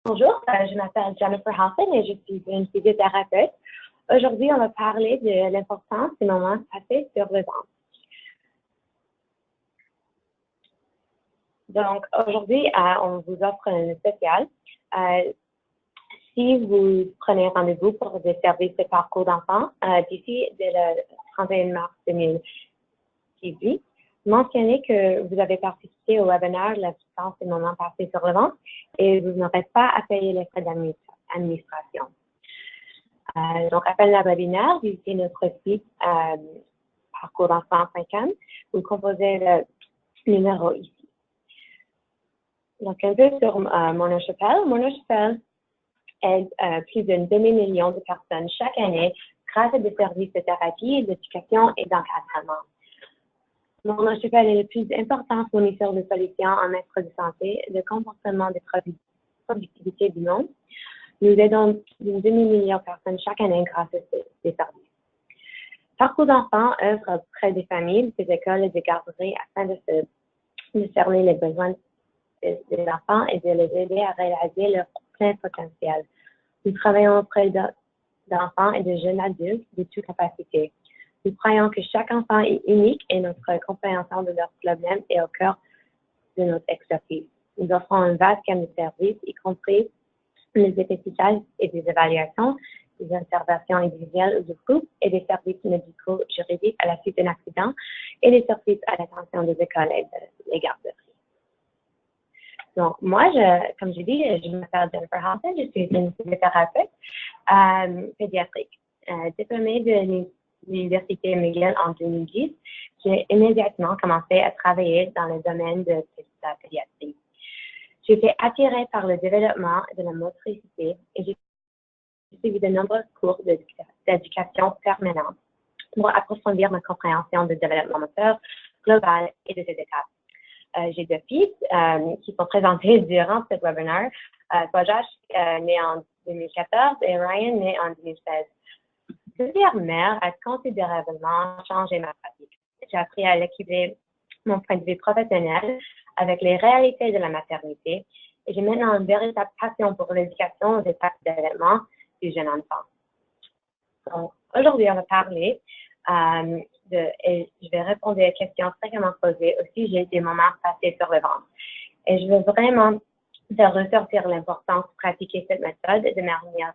Bonjour, je m'appelle Jennifer Halfin et je suis une physiothérapeute. Aujourd'hui, on va parler de l'importance des moments passés sur le ventre. Donc, aujourd'hui, on vous offre un spécial. Si vous prenez rendez-vous pour des services de parcours d'enfants d'ici le 31 mars 2018, mentionnez que vous avez participé au webinaire de l'assistance des moments passés sur le ventre et vous n'aurez pas à payer les frais d'administration. Donc, après le webinaire, visitez notre site Parcours d'enfants 5 ans. Vous composez le numéro ici. Donc, un peu sur Mona Chapelle. Mona Chapelle aide plus d'un demi-million de personnes chaque année grâce à des services de thérapie, d'éducation et d'encadrement. Mona Chapelle est le plus important fournisseur de solutions en matière de santé, de comportement de productivité du monde. Nous aidons une demi-million de personnes chaque année grâce à ces services. Parcours d'enfants œuvre auprès des familles, des écoles et des garderies afin de cerner les besoins des enfants et de les aider à réaliser leur plein potentiel. Nous travaillons auprès d'enfants et de jeunes adultes de toute capacité. Nous croyons que chaque enfant est unique et notre compréhension de leurs problèmes est au cœur de notre expertise. Nous offrons un vaste gamme de services, y compris les efficaces et des évaluations, des interventions individuelles ou de groupe et des services médicaux juridiques à la suite d'un accident et des services à l'attention des écoles et des garderies. Donc, moi, comme je dis, je m'appelle Jennifer Halfin, je suis une physiothérapeute pédiatrique. Diplômée de l'Université McGill en 2010, j'ai immédiatement commencé à travailler dans le domaine de la pédiatrie. J'ai été attirée par le développement de la motricité et j'ai suivi de nombreux cours d'éducation permanente pour approfondir ma compréhension du développement moteur global et de ses étapes. J'ai 2 fils qui sont présentés durant ce webinaire. Josh, né en 2014 et Ryan, né en 2016. Devenir mère a considérablement changé ma pratique. J'ai appris à équilibrer mon point de vue professionnel avec les réalités de la maternité et j'ai maintenant une véritable passion pour l'éducation aux étapes de développement du jeune enfant. Donc, aujourd'hui, on va parler et je vais répondre à des questions fréquemment posées au sujet des moments passés sur le ventre. Et je veux vraiment faire ressortir l'importance de pratiquer cette méthode de manière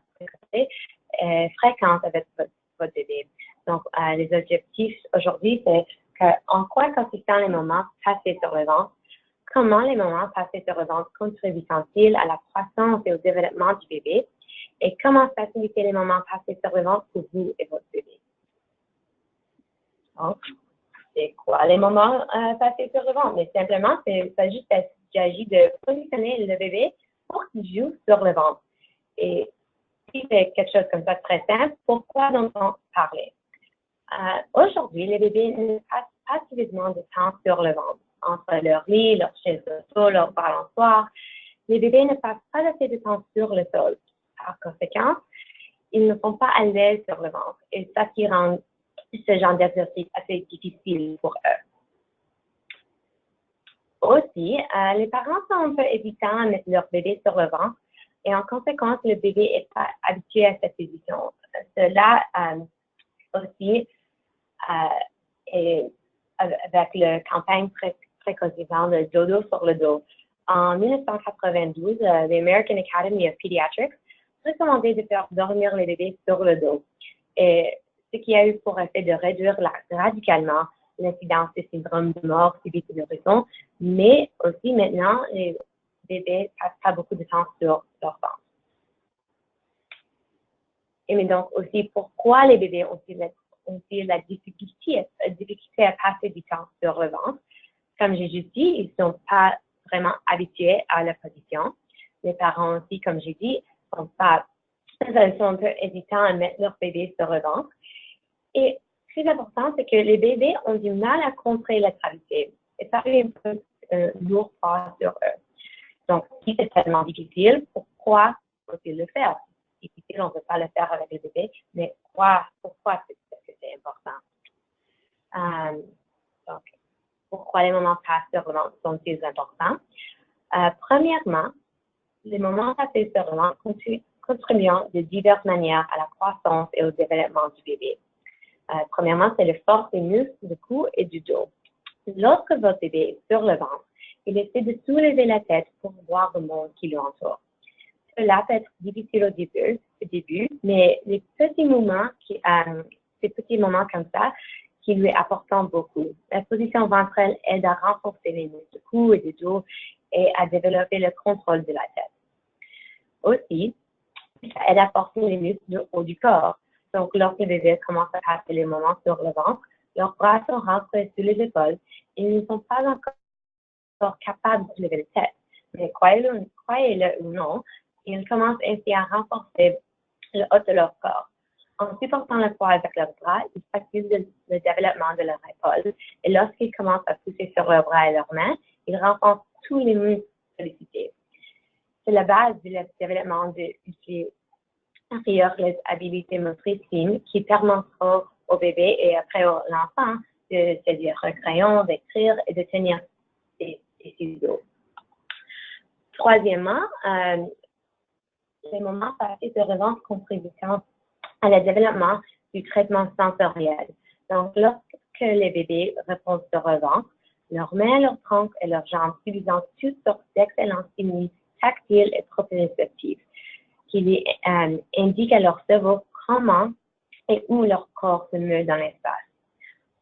fréquente avec votre bébé. Donc, les objectifs aujourd'hui, c'est en quoi consistent les moments passés sur le ventre, comment les moments passés sur le ventre contribuent-ils à la croissance et au développement du bébé, et comment faciliter les moments passés sur le ventre pour vous et votre bébé. Donc, c'est quoi les moments passés sur le ventre? Mais simplement, il s'agit de positionner le bébé pour qu'il joue sur le ventre. Et si c'est quelque chose comme ça très simple, pourquoi donc-on parler? Aujourd'hui, les bébés ne passent pas suffisamment de temps sur le ventre. Entre leur lit, leur chaise de sol, leur balançoire, les bébés ne passent pas assez de temps sur le sol. Par conséquent, ils ne sont pas à l'aise sur le ventre. Et ça qui rend ce genre d'exercice assez difficile pour eux. Aussi, les parents sont un peu hésitants à mettre leur bébé sur le ventre et en conséquence, le bébé n'est pas habitué à cette position. Cela aussi est avec la campagne préconisant le dodo sur le dos. En 1992, l'American Academy of Pediatrics recommandait de faire dormir les bébés sur le dos. Et ce qui a eu pour effet de réduire radicalement l'incidence des syndromes de mort subite de l'horizon, mais aussi maintenant, les bébés ne passent pas beaucoup de temps sur leur ventre. Et mais donc aussi, pourquoi les bébés ont-ils la difficulté à passer du temps sur le ventre? Comme j'ai juste dit, ils ne sont pas vraiment habitués à la position. Les parents aussi, comme j'ai dit, sont un peu hésitants à mettre leur bébé sur le ventre. Et très important, c'est que les bébés ont du mal à contrer la gravité. Et ça fait un peu lourd sur eux. Donc, si c'est tellement difficile, pourquoi faut-il le faire? C'est difficile, on ne peut pas le faire avec le bébé, mais pourquoi c'est important? Donc, pourquoi les moments passés sur le ventre sont-ils importants? Premièrement, Les moments passés sur le ventre contribuent de diverses manières à la croissance et au développement du bébé. Premièrement, c'est le force des muscles du cou et du dos. Lorsque votre bébé est sur le ventre, il essaie de soulever la tête pour voir le monde qui l'entoure. Cela peut être difficile au début, mais les petits moments, ces petits moments comme ça, qui lui apportent beaucoup. La position ventrale aide à renforcer les muscles du cou et du dos et à développer le contrôle de la tête. Aussi, ça aide à porter les muscles du haut du corps. Donc, lorsque les bébés commencent à passer les moments sur le ventre, leurs bras sont rentrés sous les épaules et ils ne sont pas encore capables de lever la tête. Mais croyez-le ou non, ils commencent ainsi à renforcer le haut de leur corps. En supportant le poids avec leurs bras, ils facilitent le développement de leur épaule et lorsqu'ils commencent à pousser sur leurs bras et leurs mains, ils renforcent tous les muscles sollicités. C'est la base du développement de les habiletés motrices fines qui permettront au bébé et après à l'enfant de saisir un crayon, d'écrire et de tenir des ciseaux. Troisièmement, les moments passés de revanche contribuent à le développement du traitement sensoriel. Donc, lorsque les bébés répondent sur le ventre, leurs mains, leurs troncs et leurs jambes utilisent toutes sortes d'excellents stimuli tactiles et proprioceptifs qui indiquent à leur cerveau comment et où leur corps se meut dans l'espace.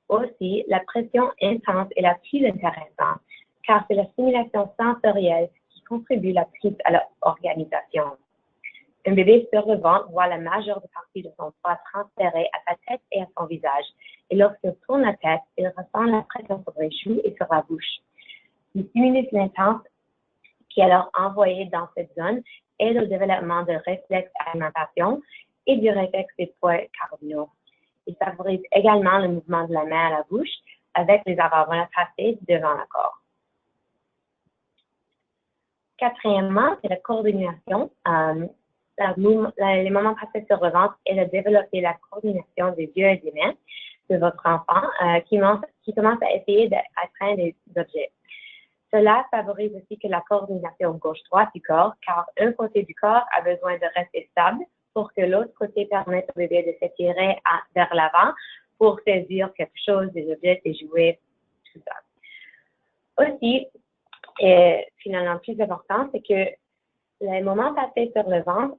Aussi, la pression intense est la plus intéressante car c'est la stimulation sensorielle qui contribue la plus à l'organisation. Un bébé sur le ventre voit la majeure partie de son poids transféré à sa tête et à son visage. Et lorsqu'il tourne la tête, il ressent la pression sur les joues et sur la bouche. Le stimulus intense qui est alors envoyé dans cette zone aide au développement de réflexes d'alimentation et du réflexe des poids cardio. Il favorise également le mouvement de la main à la bouche avec les avant-bras passés devant le corps. Quatrièmement, c'est la coordination. Les moments passés sur le ventre et de développer la coordination des yeux et des mains de votre enfant qui commence à essayer d'atteindre des objets. Cela favorise aussi que la coordination gauche-droite du corps, car un côté du corps a besoin de rester stable pour que l'autre côté permette au bébé de s'étirer vers l'avant pour saisir quelque chose, des objets, des jouets, tout ça. Aussi, et finalement plus important, c'est que les moments passés sur le ventre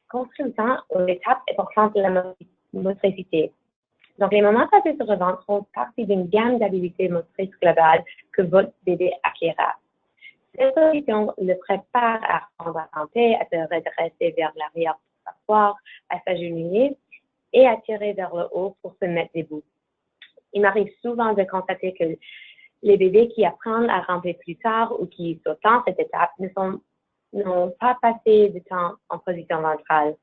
contribuent aux étapes importantes de la motricité. Donc, les moments passés sur le ventre font partie d'une gamme d'habilités motrices globales que votre bébé acquérera. Cette position le prépare à prendre à ramper, à se redresser vers l'arrière pour s'asseoir, à s'agenouiller et à tirer vers le haut pour se mettre debout. Il m'arrive souvent de constater que les bébés qui apprennent à ramper plus tard ou qui sautent cette étape n'ont pas passé de temps en position ventrale,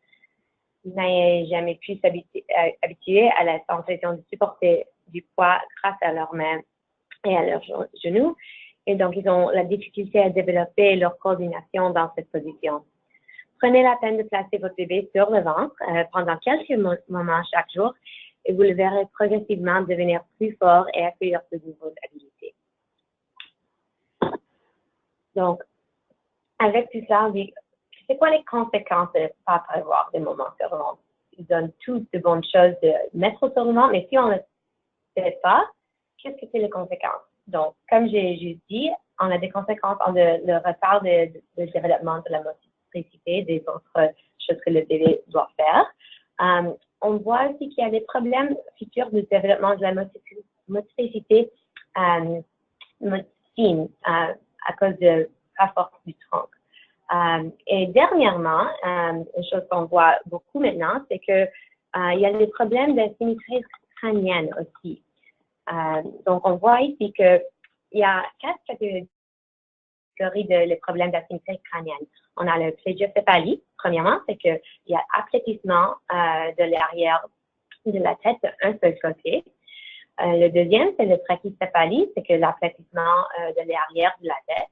n'aient jamais pu s'habituer à la sensation de supporter du poids grâce à leurs mains et à leurs genoux. Et donc, ils ont la difficulté à développer leur coordination dans cette position. Prenez la peine de placer votre bébé sur le ventre pendant quelques moments chaque jour et vous le verrez progressivement devenir plus fort et accueillir de nouvelles habilités. Donc, avec tout ça, c'est quoi les conséquences de ne pas prévoir des moments sur le ventre? Ils donnent toutes de bonnes choses de mettre sur le ventre, mais si on ne le fait pas, qu'est-ce que c'est les conséquences? Donc, comme j'ai juste dit, on a des conséquences en le retard de développement de la motricité, des autres choses que le bébé doit faire. On voit aussi qu'il y a des problèmes futurs de développement de la motricité fine à cause de la force du tronc. Et dernièrement, une chose qu'on voit beaucoup maintenant, c'est que il y a des problèmes d'asymétrie crânienne aussi. Donc, on voit ici qu'il y a 4 catégories de problèmes d'asymétrie crânienne. On a le plagiocéphalie, premièrement, c'est qu'il y a aplatissement de l'arrière de la tête d'un seul côté. Le deuxième, c'est le brachycéphalie, c'est que l'aplatissement de l'arrière de la tête.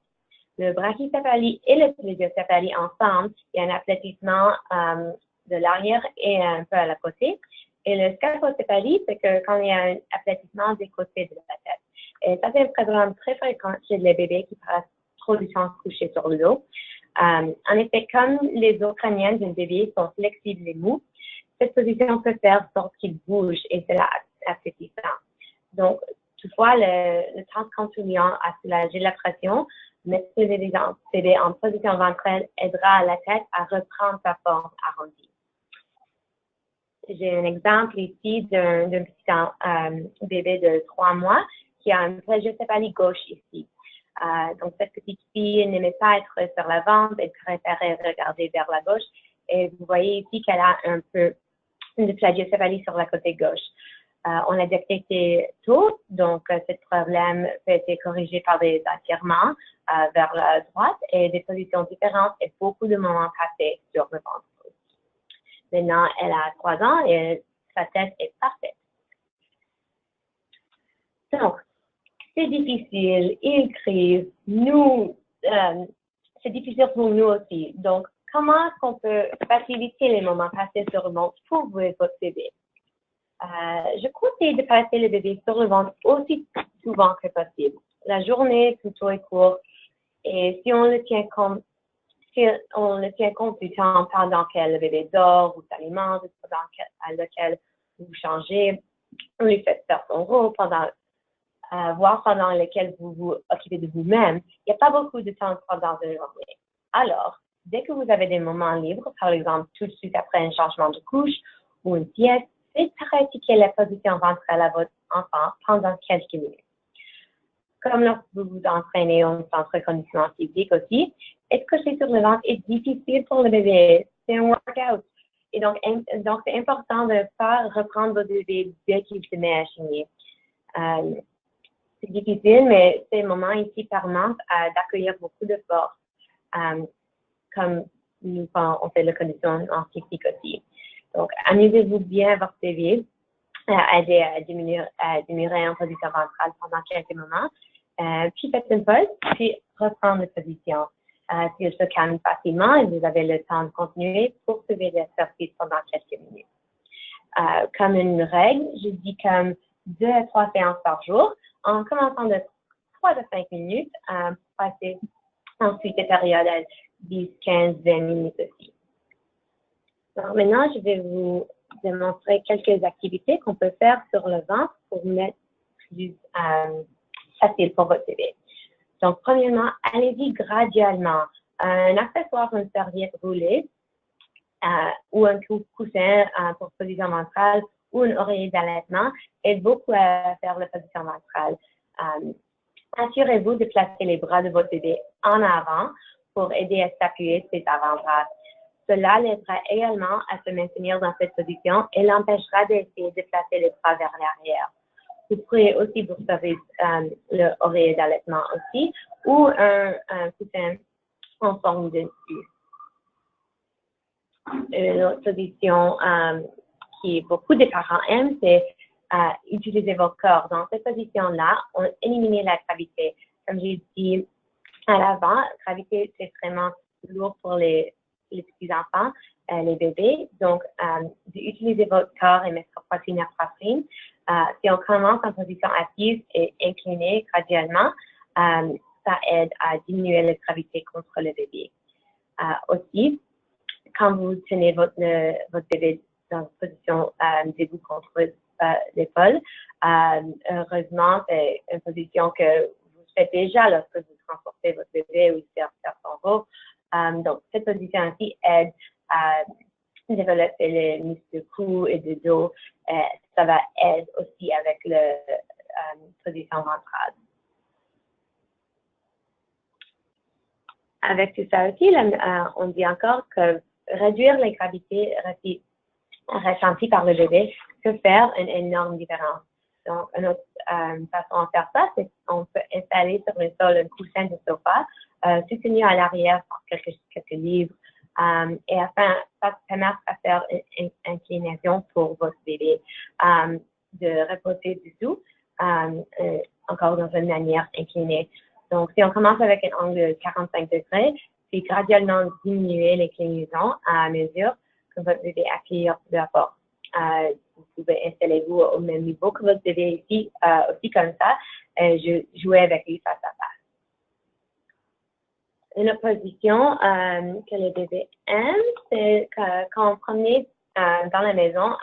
Le brachycéphalie et le plagiocéphalie ensemble, il y a un aplatissement de l'arrière et un peu à la côté. Et le scapocéphalie, c'est que quand il y a un aplatissement des côtés de la tête. Et ça, c'est un problème très fréquent chez les bébés qui passent trop du temps couchés sur le dos. En effet, comme les os crâniens d'un bébé sont flexibles et mous, cette position peut faire en sorte qu'il bouge et cela appétissant. Donc, toutefois, le temps contribuant à soulager la pression, mettre le bébé en position ventrale aidera la tête à reprendre sa forme arrondie. J'ai un exemple ici d'un petit bébé de 3 mois qui a une plagiocéphalie gauche ici. Donc, cette petite fille n'aimait pas être sur la ventre, elle préférait regarder vers la gauche. Et vous voyez ici qu'elle a un peu de plagiocéphalie sur la côté gauche. On l'a détecté tôt, donc ce problème peut être corrigé par des étirements vers la droite et des positions différentes et beaucoup de moments passés sur le ventre. Maintenant, elle a 3 ans et sa tête est parfaite. Donc, c'est difficile, il crie, c'est difficile pour nous aussi. Donc, comment est-ce qu'on peut faciliter les moments passés sur le ventre pour vous et votre bébé? Je conseille de passer le bébé sur le ventre aussi souvent que possible. La journée plutôt est courte et si on le tient compte du temps pendant que le bébé dort ou s'alimente, pendant lequel vous changez, vous lui faites faire son rôle pendant lequel vous vous occupez de vous-même, il n'y a pas beaucoup de temps pendant une journée. Alors, dès que vous avez des moments libres, par exemple tout de suite après un changement de couche ou une sieste, faites pratiquer la position ventrale à votre enfant pendant quelques minutes. Comme lorsque vous vous entraînez au centre de conditionnement physique aussi, être couché sur le ventre est difficile pour le bébé. C'est un workout. Et donc c'est important de ne pas reprendre votre bébé dès qu'il se met à chigner. C'est difficile, mais ces moments ici permettent d'accueillir beaucoup de force, comme nous, quand on fait le conditionnement physique aussi. Donc, amusez-vous bien votre bébé, aidez à diminuer en position ventrale pendant quelques moments, puis faites une pause, puis reprendre la position. S'il se calme facilement et vous avez le temps de continuer, poursuivez l'exercice pendant quelques minutes. Comme une règle, je dis comme 2 à 3 séances par jour, en commençant de 3 à 5 minutes, passer ensuite des périodes à 10, 15, 20 minutes aussi. Alors maintenant, je vais vous démontrer quelques activités qu'on peut faire sur le ventre pour mettre plus facile pour votre bébé. Donc, premièrement, allez-y graduellement. Un accessoire, une serviette roulée ou un coussin pour position ventrale ou une oreiller d'allaitement aide beaucoup à faire la position ventrale. Assurez-vous de placer les bras de votre bébé en avant pour aider à s'appuyer sur ses avant-bras. Cela l'aidera également à se maintenir dans cette position et l'empêchera d'essayer de placer les bras vers l'arrière. Vous pourrez aussi vous servir l'oreiller d'allaitement aussi ou un coussin en forme de U. Une autre position qui beaucoup de parents aiment, c'est utiliser votre corps. Dans cette position-là, on élimine la gravité. Comme j'ai dit à l'avant, la gravité, c'est vraiment lourd pour les petits-enfants, les bébés. Donc, d'utiliser votre corps et mettre poitrine à poitrine. Si on commence en position assise et inclinée graduellement, ça aide à diminuer la gravité contre le bébé. Aussi, quand vous tenez votre bébé dans une position debout contre l'épaule, heureusement, c'est une position que vous faites déjà lorsque vous transportez votre bébé ou faire son rôle. Donc, cette position-ci aide à développer les muscles de cou et de dos. Ça va aider aussi avec la position ventrale. Avec tout ça aussi, on dit encore que réduire les gravités ressenties par le bébé peut faire une énorme différence. Donc, une autre façon de faire ça, c'est qu'on peut installer sur le sol un coussin de sofa soutenu à l'arrière par quelques livres et afin ça permet à faire une inclination pour votre bébé de reposer dessous, encore dans une manière inclinée. Donc, si on commence avec un angle de 45 degrés, puis graduellement diminuer l'inclinaison à mesure que votre bébé accueille de la porte. Vous pouvez installer vous au même niveau que votre bébé ici, aussi comme ça, jouer avec lui face à face. Une autre position que le bébé aime, c'est quand on promenait dans la maison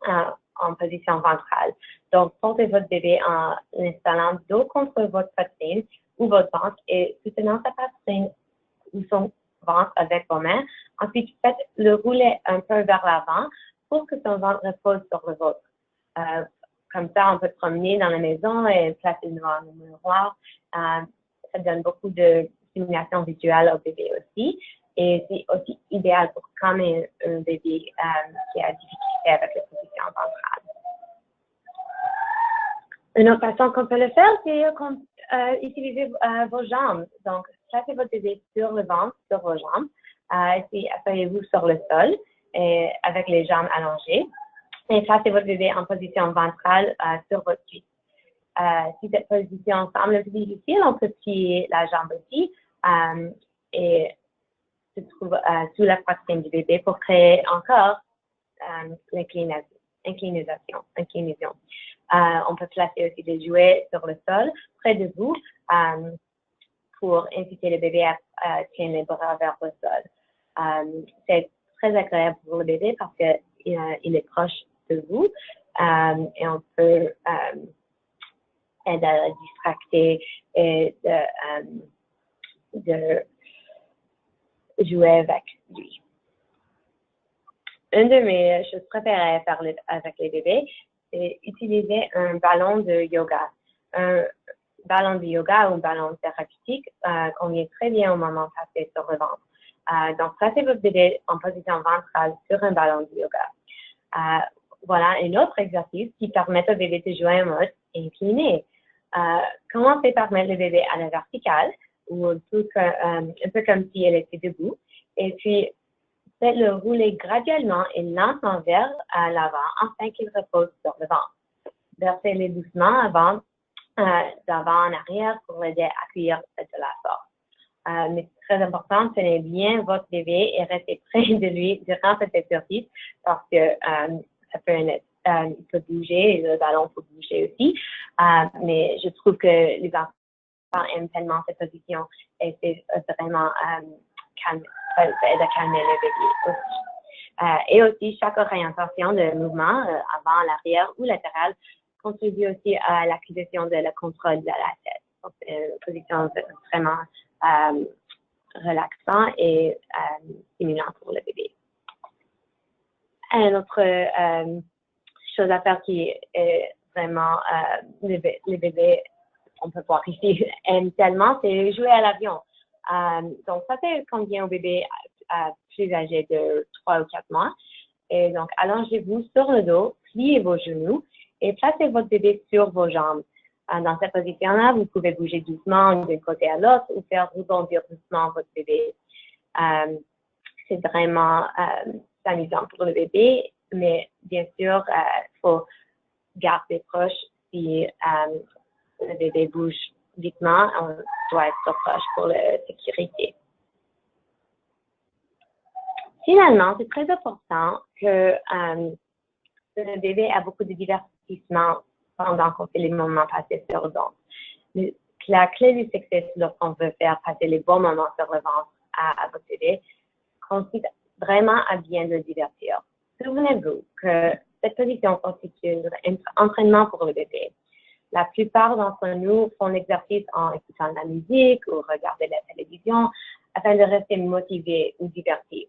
en position ventrale. Donc, portez votre bébé en installant dos contre votre poitrine ou votre ventre et soutenant sa poitrine ou son ventre avec vos mains. Ensuite, faites le rouler un peu vers l'avant pour que son ventre repose sur le vôtre. Comme ça, on peut promener dans la maison et placer devant le miroir. Ça donne beaucoup de stimulation visuelle au bébé aussi. Et c'est aussi idéal pour calmer un bébé qui a difficulté avec la position ventrale. Une autre façon qu'on peut le faire, c'est utiliser vos jambes. Donc, placez votre bébé sur le ventre, sur vos jambes. Et asseyez-vous sur le sol avec les jambes allongées. Et placez votre bébé en position ventrale sur votre cuisse. Si cette position semble plus difficile, on peut plier la jambe aussi et se trouve sous la poitrine du bébé pour créer encore l'inclinaison. On peut placer aussi des jouets sur le sol près de vous pour inciter le bébé à tenir les bras vers le sol. C'est très agréable pour le bébé parce qu'il est proche de vous et on peut aider à la distracter et de jouer avec lui. Une de mes choses préférées à faire avec les bébés, c'est utiliser un ballon de yoga. Un ballon de yoga ou un ballon thérapeutique convient très bien au moment passé sur le ventre. Donc, placez votre bébé en position ventrale sur un ballon de yoga. Voilà un autre exercice qui permet au bébé de jouer en mode incliné. Commencez par mettre le bébé à la verticale ou un peu comme si elle était debout. Et puis, faites-le rouler graduellement et lentement vers l'avant afin qu'il repose sur le ventre. Versez-le doucement d'avant en arrière pour l'aider à accueillir de la force. Mais c'est très important, tenez bien votre bébé et restez près de lui durant cet exercice parce que il peut bouger et le ballon peut bouger aussi. Mais je trouve que les enfants aiment tellement cette position et c'est vraiment ça aide à calmer le bébé aussi. Et aussi, chaque orientation de mouvement, avant, l'arrière ou latéral, contribue aussi à l'acquisition de le contrôle de la tête. Donc, c'est une position vraiment relaxante et stimulante pour le bébé. Une autre chose à faire qui est vraiment les bébés, on peut voir ici, aiment tellement, c'est jouer à l'avion. Donc, ça c'est convient aux bébés plus âgés de 3 ou 4 mois. Et donc, allongez-vous sur le dos, pliez vos genoux et placez votre bébé sur vos jambes. Dans cette position-là, vous pouvez bouger doucement d'un côté à l'autre ou faire rebondir doucement votre bébé. C'est vraiment amusant pour le bébé, mais bien sûr, il faut garder proche si le bébé bouge vitement, on doit être proche pour la sécurité. Finalement, c'est très important que le bébé a beaucoup de divertissement pendant qu'on fait les moments passés sur le ventre. La clé du succès lorsqu'on veut faire passer les bons moments sur le ventre à votre bébé consiste vraiment à bien le divertir. Souvenez-vous que cette position constitue un entraînement pour le bébé. La plupart d'entre nous font l'exercice en écoutant de la musique ou regardant la télévision afin de rester motivés ou divertis.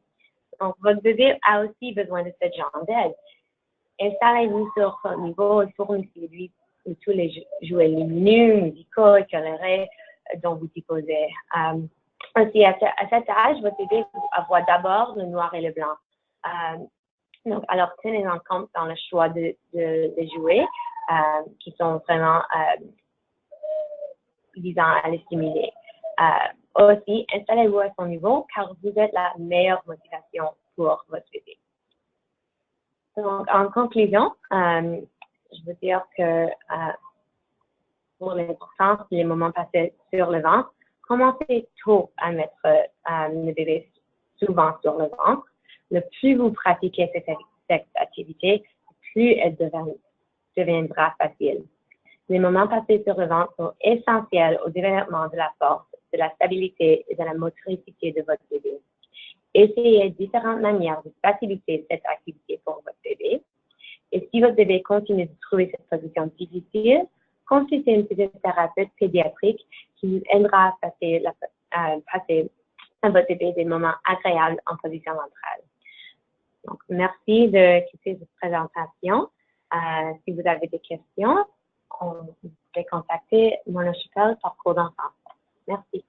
Donc, votre bébé a aussi besoin de ce genre d'aide. Installez-vous sur son niveau et fournissez-lui tous les jouets lumineux, musicaux et colorés dont vous disposez. Aussi, à cet âge, votre bébé voit d'abord le noir et le blanc. Donc, alors, tenez en compte dans le choix de jouets qui sont vraiment visant à les stimuler. Aussi, installez-vous à son niveau car vous êtes la meilleure motivation pour votre bébé. Donc, en conclusion, je veux dire que pour l'importance des moments passés sur le ventre, commencez tôt à mettre le bébé souvent sur le ventre. Le plus vous pratiquez cette activité, plus elle deviendra facile. Les moments passés sur le ventre sont essentiels au développement de la force, de la stabilité et de la motricité de votre bébé. Essayez différentes manières de faciliter cette activité pour votre bébé. Et si votre bébé continue de trouver cette position difficile, consultez une physiothérapeute pédiatrique qui vous aidera à passer à votre bébé des moments agréables en position ventrale. Donc, merci de quitter cette présentation. Si vous avez des questions, vous pouvez contacter Mona Chappelle, Parcours d'enfant. Merci.